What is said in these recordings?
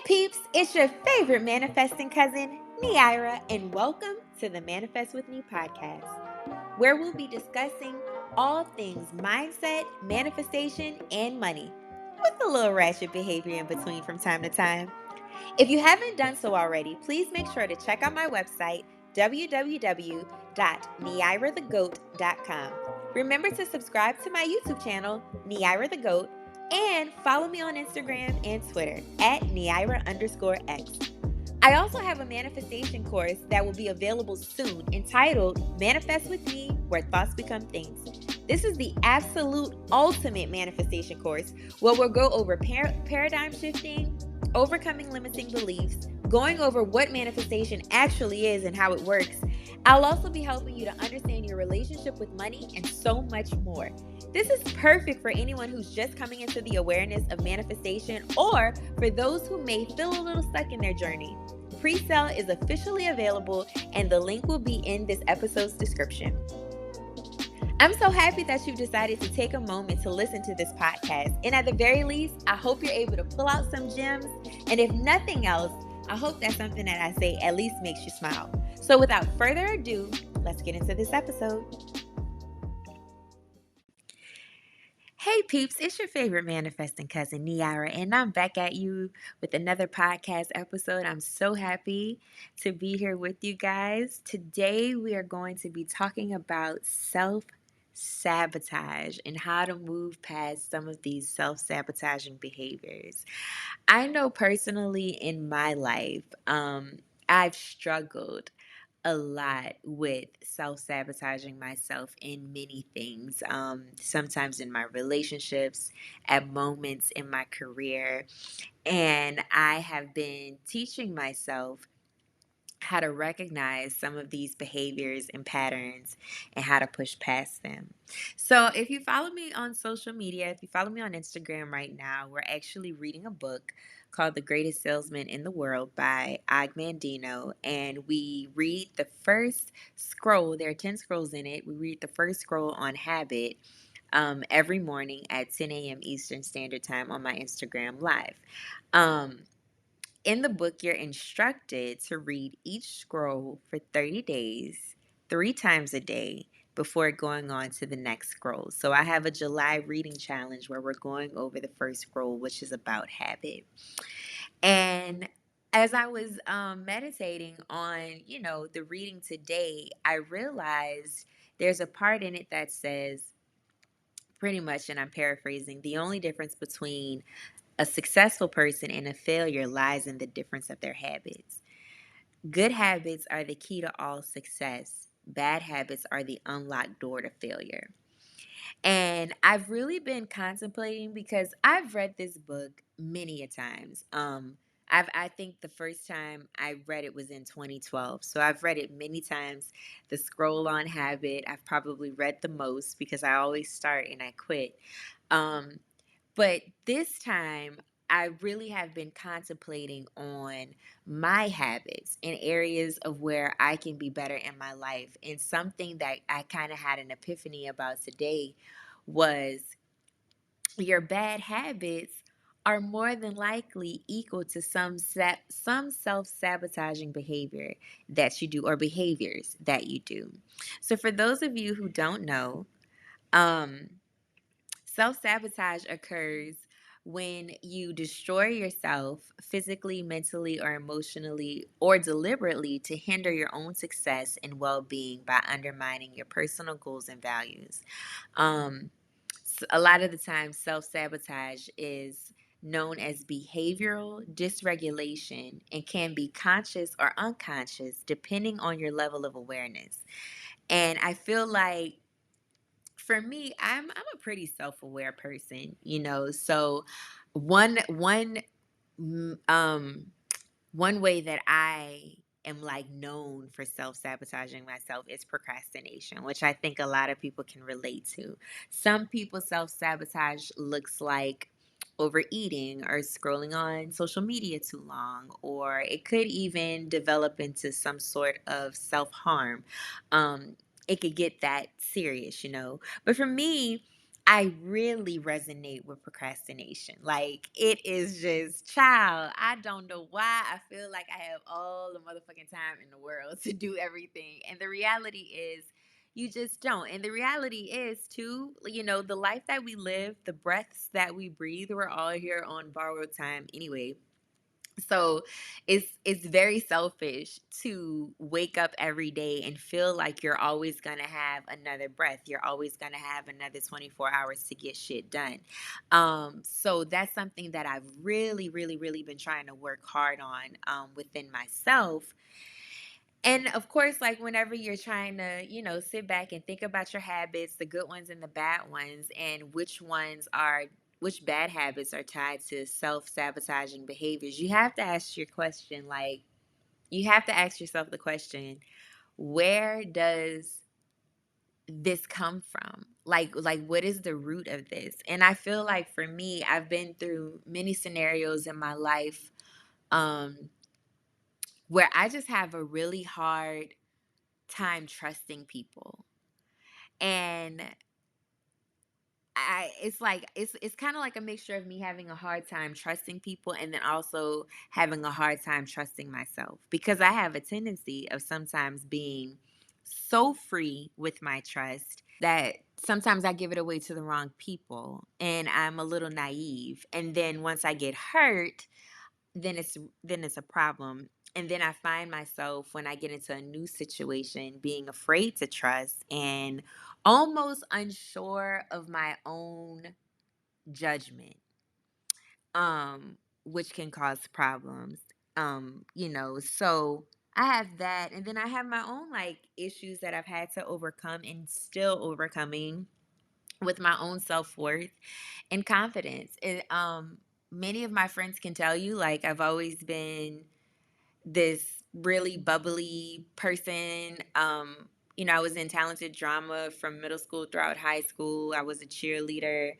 peeps, it's your favorite manifesting cousin, Neira, and welcome to the Manifest with Me podcast, where we'll be discussing all things mindset, manifestation, and money, with a little ratchet behavior in between from time to time. If you haven't done so already, please make sure to check out my website, www.neirathegoat.com. Remember to subscribe to my YouTube channel, Neira the G.O.A.T, and follow me on Instagram and Twitter at Neira_X. I also have a manifestation course that will be available soon entitled Manifest with Me, Where Thoughts Become Things. This is the absolute ultimate manifestation course where we'll go over paradigm shifting, overcoming limiting beliefs, going over what manifestation actually is and how it works. I'll also be helping you to understand your relationship with money and so much more. This is perfect for anyone who's just coming into the awareness of manifestation or for those who may feel a little stuck in their journey. Pre-sale is officially available and the link will be in this episode's description. I'm so happy that you've decided to take a moment to listen to this podcast. And at the very least, I hope you're able to pull out some gems. And if nothing else, I hope that something that I say at least makes you smile. So without further ado, let's get into this episode. Hey peeps, it's your favorite manifesting cousin, Neira, and I'm back at you with another podcast episode. I'm so happy to be here with you guys. Today we are going to be talking about self-sabotage and how to move past some of these self-sabotaging behaviors. I know personally in my life, I've struggled a lot with self-sabotaging myself in many things, sometimes in my relationships, at moments in my career. And I have been teaching myself how to recognize some of these behaviors and patterns and how to push past them. So, if you follow me on social media, if you follow me on Instagram right now, we're actually reading a book called The Greatest Salesman in the World by Og Mandino. And we read the first scroll, there are 10 scrolls in it. We read the first scroll on habit every morning at 10 a.m. Eastern Standard Time on my Instagram Live. In the book, you're instructed to read each scroll for 30 days, 3 times a day, before going on to the next scroll. So I have a July reading challenge where we're going over the first scroll, which is about habit. And as I was meditating on, the reading today, I realized there's a part in it that says, pretty much, and I'm paraphrasing, the only difference between a successful person and a failure lies in the difference of their habits. Good habits are the key to all success. Bad habits are the unlocked door to failure. And I've really been contemplating because I've read this book many a times. I think the first time I read it was in 2012. So I've read it many times. The Scroll on Habit, I've probably read the most because I always start and I quit. But this time, I really have been contemplating on my habits and areas of where I can be better in my life. And something that I kind of had an epiphany about today was your bad habits are more than likely equal to some self-sabotaging behavior that you do or behaviors that you do. So for those of you who don't know, um, self-sabotage occurs when you destroy yourself physically, mentally, or emotionally, or deliberately to hinder your own success and well-being by undermining your personal goals and values. A lot of the time, self-sabotage is known as behavioral dysregulation and can be conscious or unconscious depending on your level of awareness. And I feel like for me, I'm a pretty self-aware person, So one one mm, um one way that I am like known for self-sabotaging myself is procrastination, which I think a lot of people can relate to. Some people self-sabotage looks like overeating or scrolling on social media too long, or it could even develop into some sort of self-harm. It could get that serious. But for me, I really resonate with procrastination. Like, it is just, child, I don't know why I feel like I have all the motherfucking time in the world to do everything. And the reality is, you just don't. And the reality is, too, the life that we live, the breaths that we breathe, we're all here on borrowed time anyway. So it's very selfish to wake up every day and feel like you're always going to have another breath. You're always going to have another 24 hours to get shit done. So that's something that I've really, really, really been trying to work hard on within myself. And of course, like whenever you're trying to, sit back and think about your habits, the good ones and the bad ones, and which bad habits are tied to self sabotaging behaviors, you have to ask your question, like, you have to ask yourself the question, where does this come from? Like what is the root of this? And I feel like for me, I've been through many scenarios in my life um where I just have a really hard time trusting people. And it's like it's kind of like a mixture of me having a hard time trusting people and then also having a hard time trusting myself, because I have a tendency of sometimes being so free with my trust that sometimes I give it away to the wrong people and I'm a little naive. And then once I get hurt, then it's a problem. And then I find myself, when I get into a new situation, being afraid to trust and almost unsure of my own judgment, which can cause problems. So I have that, and then I have my own like issues that I've had to overcome and still overcoming with my own self-worth and confidence. Many of my friends can tell you, like, I've always been this really bubbly person. I was in talented drama from middle school throughout high school. I was a cheerleader.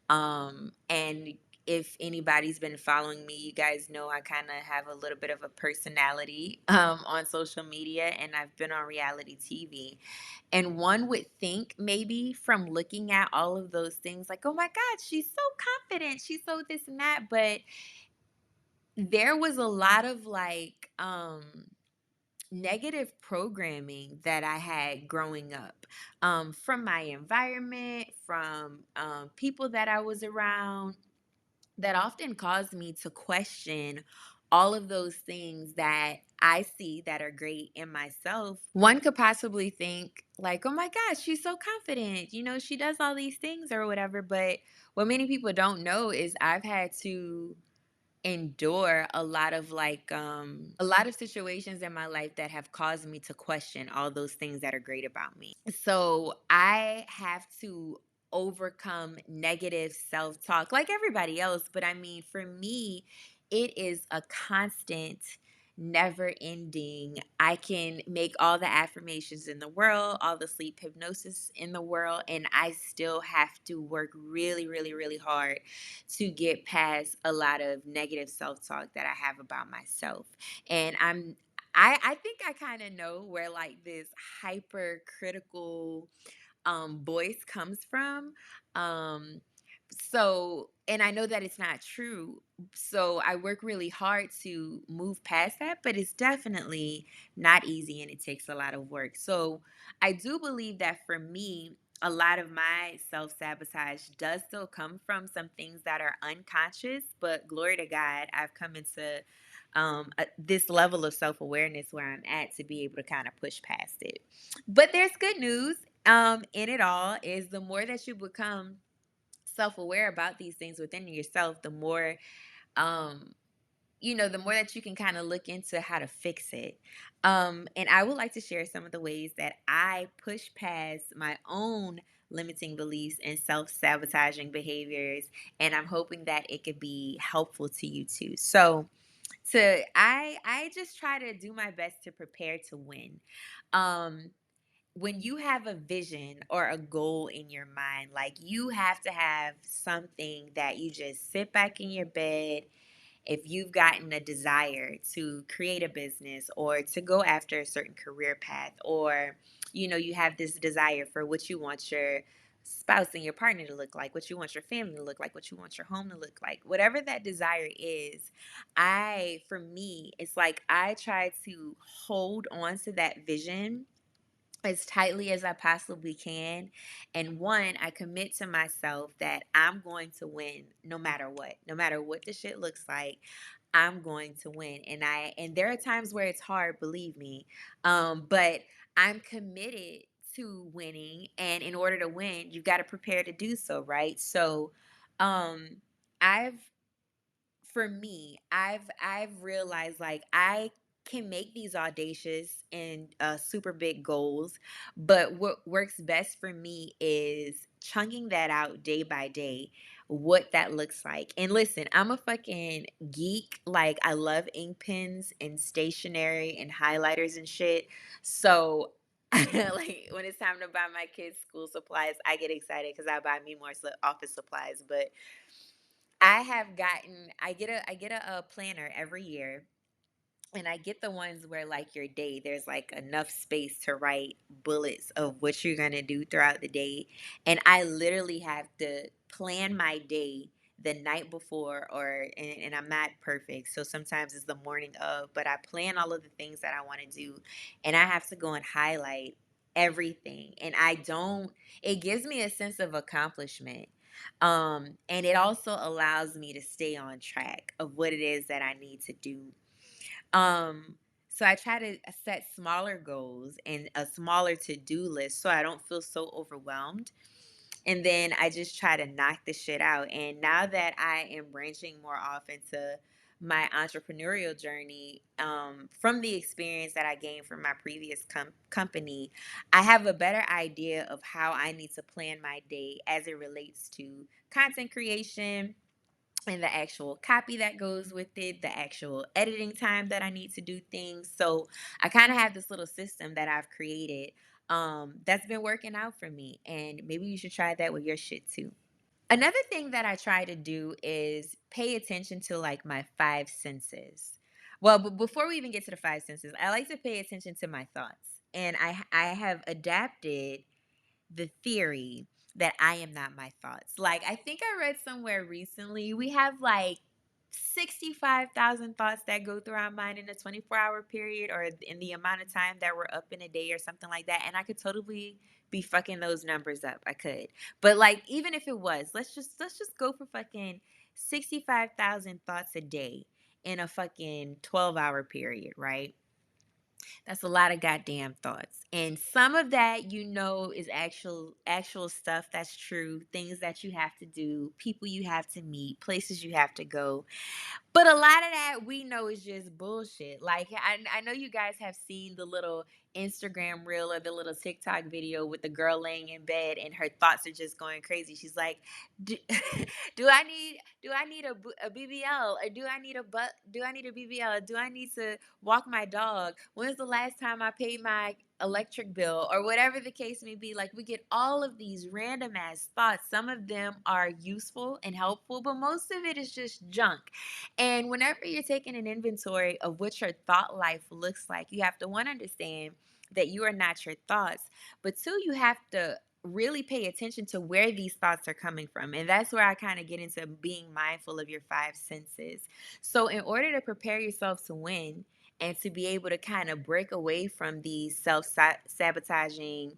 And if anybody's been following me, you guys know I kind of have a little bit of a personality on social media, and I've been on reality TV. And one would think, maybe from looking at all of those things, like, oh my God, she's so confident. She's so this and that. But there was a lot of like negative programming that I had growing up, from my environment, from people that I was around, that often caused me to question all of those things that I see that are great in myself. One could possibly think, like, oh my gosh, she's so confident, she does all these things or whatever. But what many people don't know is I've had to endure a lot of situations in my life that have caused me to question all those things that are great about me. So I have to overcome negative self-talk like everybody else, but I mean, for me, it is a constant, never ending. I can make all the affirmations in the world, all the sleep hypnosis in the world, and I still have to work really, really, really hard to get past a lot of negative self-talk that I have about myself. And I think I kind of know where like this hypercritical voice comes from. Um and I know that it's not true. So I work really hard to move past that, but it's definitely not easy and it takes a lot of work. So I do believe that for me, a lot of my self sabotage does still come from some things that are unconscious, but glory to God, I've come into this level of self awareness where I'm at to be able to kind of push past it. But there's good news in it all, is the more that you become self-aware about these things within yourself, the more um the more that you can kind of look into how to fix it. And I would like to share some of the ways that I push past my own limiting beliefs and self-sabotaging behaviors, and I'm hoping that it could be helpful to you too. So I just try to do my best to prepare to win. um when you have a vision or a goal in your mind, like, you have to have something that you just sit back in your bed. If you've gotten a desire to create a business or to go after a certain career path, or you have this desire for what you want your spouse and your partner to look like, what you want your family to look like, what you want your home to look like, whatever that desire is. For me, it's like I try to hold on to that vision as tightly as I possibly can. And one, I commit to myself that I'm going to win no matter what. No matter what the shit looks like, I'm going to win. And there are times where it's hard, believe me. But I'm committed to winning, and in order to win, you've got to prepare to do so, right? So um I've for me, I've realized like I can make these audacious and super big goals, but what works best for me is chunking that out day by day, what that looks like. And listen, I'm a fucking geek. Like I love ink pens and stationery and highlighters and shit. So like when it's time to buy my kids school supplies, I get excited because I buy me more office supplies. But I get a planner every year, and I get the ones where like your day, there's like enough space to write bullets of what you're gonna do throughout the day. And I literally have to plan my day the night before, and I'm not perfect. So sometimes it's the morning of, but I plan all of the things that I want to do, and I have to go and highlight everything. And I don't, it gives me a sense of accomplishment. And it also allows me to stay on track of what it is that I need to do. um, so I try to set smaller goals and a smaller to-do list so I don't feel so overwhelmed. And then I just try to knock the shit out. And now that I am branching more off into my entrepreneurial journey, from the experience that I gained from my previous company, I have a better idea of how I need to plan my day as it relates to content creation and the actual copy that goes with it, the actual editing time that I need to do things. So I kind of have this little system that I've created, that's been working out for me. And maybe you should try that with your shit too. Another thing that I try to do is pay attention to like my five senses. Well, but before we even get to the five senses, I like to pay attention to my thoughts. And I have adapted the theory that I am not my thoughts. Like, I think I read somewhere recently, we have like 65,000 thoughts that go through our mind in a 24-hour period, or in the amount of time that we're up in a day or something like that. And I could totally be fucking those numbers up. I could. But like, even if it was, let's just go for fucking 65,000 thoughts a day in a fucking 12-hour period, right? That's a lot of goddamn thoughts. And some of that, is actual stuff that's true, things that you have to do, people you have to meet, places you have to go. But a lot of that we know is just bullshit. Like I know you guys have seen the little Instagram reel or the little TikTok video with the girl laying in bed and her thoughts are just going crazy. She's like, do, do I need a BBL, or do I need a BBL? Do I need to walk my dog? When's the last time I paid my electric bill, or whatever the case may be? Like, we get all of these random ass thoughts. Some of them are useful and helpful, but most of it is just junk. And whenever you're taking an inventory of what your thought life looks like, you have to, one, understand that you are not your thoughts, but two, you have to really pay attention to where these thoughts are coming from. And that's where I kind of get into being mindful of your five senses. So, in order to prepare yourself to win and to be able to kind of break away from these self sabotaging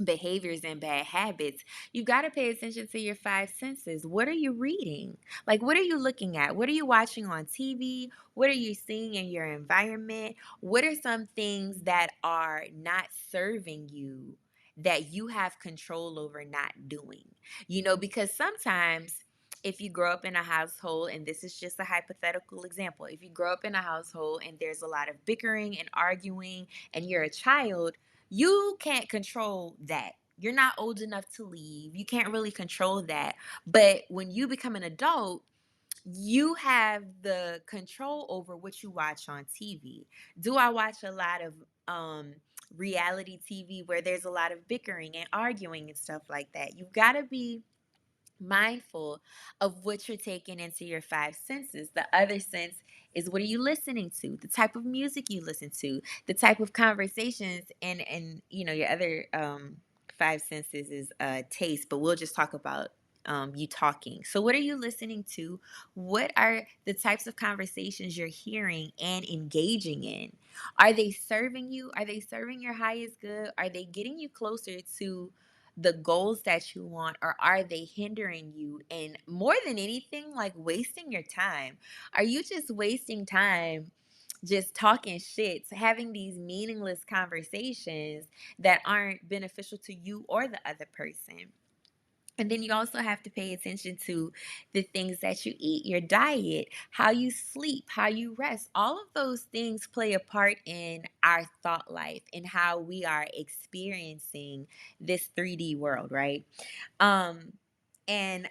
behaviors and bad habits, you got to pay attention to your five senses. What are you reading? Like, what are you looking at? What are you watching on TV? What are you seeing in your environment? What are some things that are not serving you that you have control over not doing? Because sometimes, if you grow up in a household, and this is just a hypothetical example, if you grow up in a household and there's a lot of bickering and arguing, and you're a child, you can't control that. You're not old enough to leave. You can't really control that. But when you become an adult, you have the control over what you watch on TV. Do I watch a lot of reality TV where there's a lot of bickering and arguing and stuff like that? You've got to be mindful of what you're taking into your five senses. The other sense is, what are you listening to? The type of music you listen to, the type of conversations, and your other five senses is taste, but we'll just talk about you talking. So, what are you listening to? What are the types of conversations you're hearing and engaging in? Are they serving you? Are they serving your highest good? Are they getting you closer to the goals that you want, or are they hindering you? And more than anything, like wasting your time. Are you just wasting time? Just talking shit, having these meaningless conversations that aren't beneficial to you or the other person. And then you also have to pay attention to the things that you eat, your diet, how you sleep, how you rest. All of those things play a part in our thought life and how we are experiencing this 3D world, right? Um, and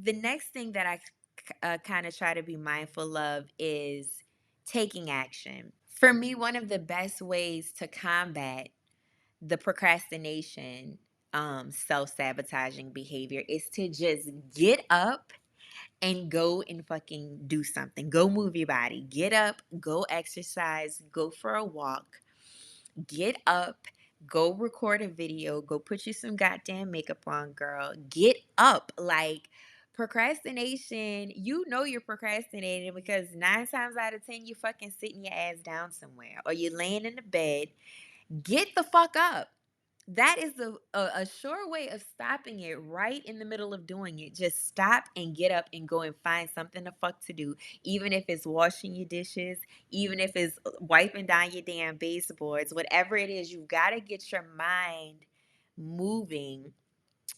the next thing that I kind of try to be mindful of is taking action. For me, one of the best ways to combat the procrastination, self sabotaging behavior is to just get up and go and fucking do something. Go move your body. Get up, go exercise, go for a walk. Get up, go record a video, go put you some goddamn makeup on, girl. Get up. Like, procrastination, you know you're procrastinating because 9 times out of 10 you fucking sitting your ass down somewhere or you're laying in the bed. Get the fuck up. That is a sure way of stopping it right in the middle of doing it. Just stop and get up and go and find something the fuck to do. Even if it's washing your dishes, even if it's wiping down your damn baseboards, whatever it is, you've got to get your mind moving.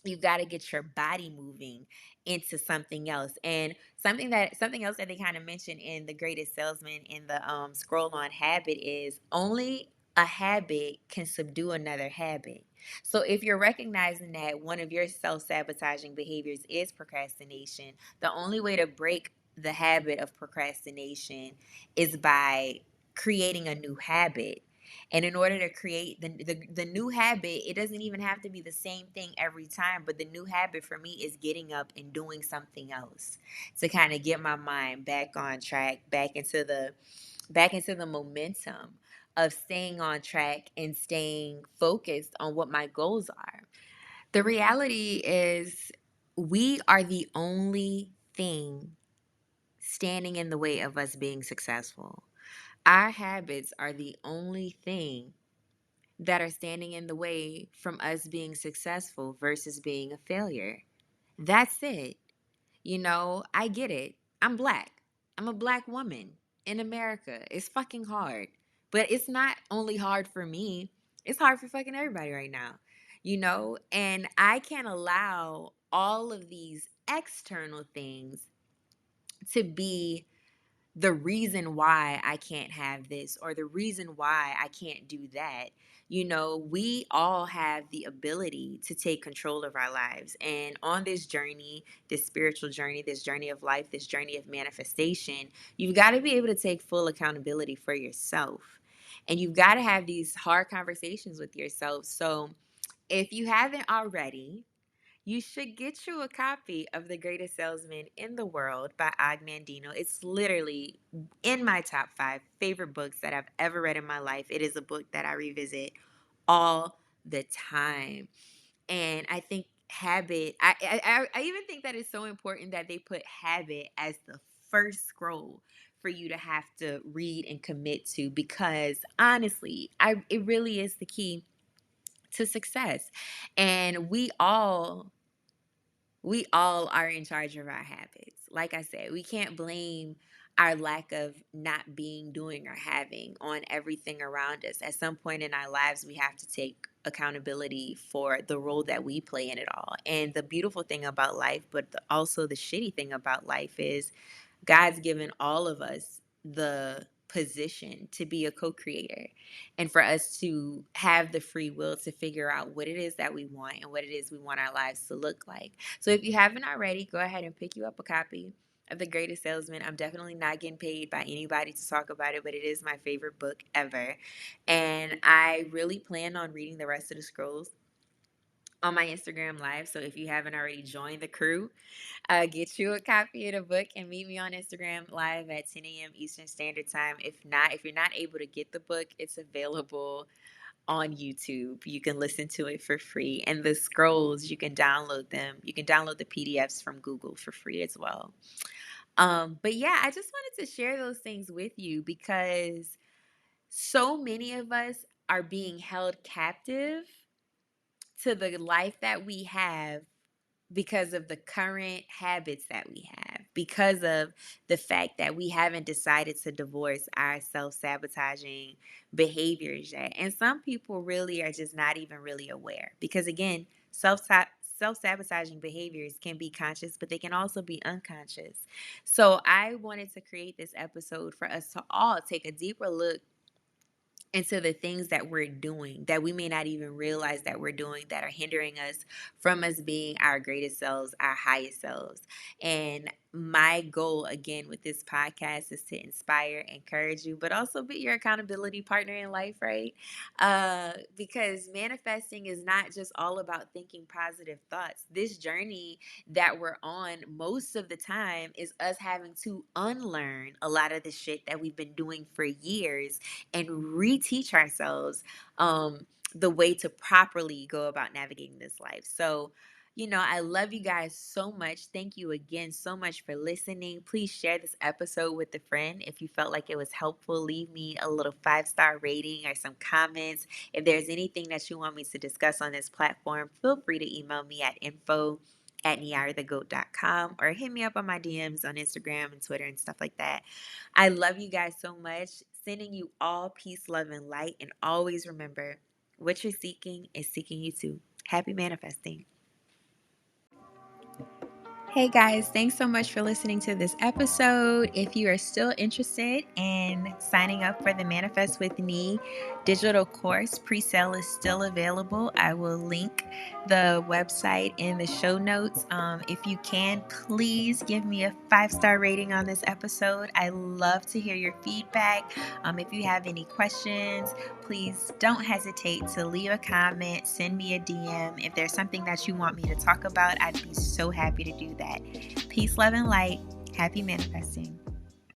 You've got to get your body moving into something else. And something else that they kind of mentioned in The Greatest Salesman in the scroll on habit is only a habit can subdue another habit. So if you're recognizing that one of your self-sabotaging behaviors is procrastination, the only way to break the habit of procrastination is by creating a new habit. And in order to create the new habit, it doesn't even have to be the same thing every time. But the new habit for me is getting up and doing something else to kind of get my mind back on track, back into the momentum of staying on track and staying focused on what my goals are. The reality is we are the only thing standing in the way of us being successful. Our habits are the only thing that are standing in the way from us being successful versus being a failure. That's it. I get it. I'm black. I'm a black woman in America. It's fucking hard. But it's not only hard for me, it's hard for fucking everybody right now. And I can't allow all of these external things to be the reason why I can't have this or the reason why I can't do that. We all have the ability to take control of our lives. And on this journey, this spiritual journey, this journey of life, this journey of manifestation, you've got to be able to take full accountability for yourself. And you've got to have these hard conversations with yourself. So if you haven't already, you should get you a copy of The Greatest Salesman in the World by Og Mandino. It's literally in my top 5 favorite books that I've ever read in my life. It is a book that I revisit all the time. And I think I even think that it's so important that they put habit as the first scroll for you to have to read and commit to, because honestly, it really is the key to success. And we all are in charge of our habits. Like I said, we can't blame our lack of not being, doing, or having on everything around us. At some point in our lives, we have to take accountability for the role that we play in it all. And the beautiful thing about life, but also the shitty thing about life, is God's given all of us the position to be a co-creator and for us to have the free will to figure out what it is that we want and what it is we want our lives to look like. So if you haven't already, go ahead and pick you up a copy of The Greatest Salesman. I'm definitely not getting paid by anybody to talk about it, but it is my favorite book ever. And I really plan on reading the rest of the scrolls on my Instagram live. So if you haven't already joined the crew, get you a copy of the book and meet me on Instagram live at 10 a.m. Eastern Standard Time. If you're not able to get the book, it's available on YouTube. You can listen to it for free. And the scrolls, you can download them. You can download the PDFs from Google for free as well. But yeah, I just wanted to share those things with you because so many of us are being held captive to the life that we have because of the current habits that we have, because of the fact that we haven't decided to divorce our self sabotaging behaviors yet. And some people really are just not even really aware because, again, self sabotaging behaviors can be conscious, but they can also be unconscious. So I wanted to create this episode for us to all take a deeper look into the things that we're doing that we may not even realize that we're doing that are hindering us from us being our greatest selves, our highest selves. And my goal again with this podcast is to inspire, encourage you, but also be your accountability partner in life, right? Because manifesting is not just all about thinking positive thoughts. This journey that we're on most of the time is us having to unlearn a lot of the shit that we've been doing for years and reteach ourselves the way to properly go about navigating this life. So, I love you guys so much. Thank you again so much for listening. Please share this episode with a friend. If you felt like it was helpful, leave me a little 5-star rating or some comments. If there's anything that you want me to discuss on this platform, feel free to email me at info@neirathegoat.com or hit me up on my DMs on Instagram and Twitter and stuff like that. I love you guys so much. Sending you all peace, love, and light. And always remember, what you're seeking is seeking you too. Happy manifesting. Hey guys, thanks so much for listening to this episode. If you are still interested in signing up for the Manifest with Me digital course, pre-sale is still available. I will link the website in the show notes. If you can, please give me a 5-star rating on this episode. I love to hear your feedback. If you have any questions, please don't hesitate to leave a comment, send me a DM. If there's something that you want me to talk about, I'd be so happy to do that. Peace, love, and light. Happy manifesting.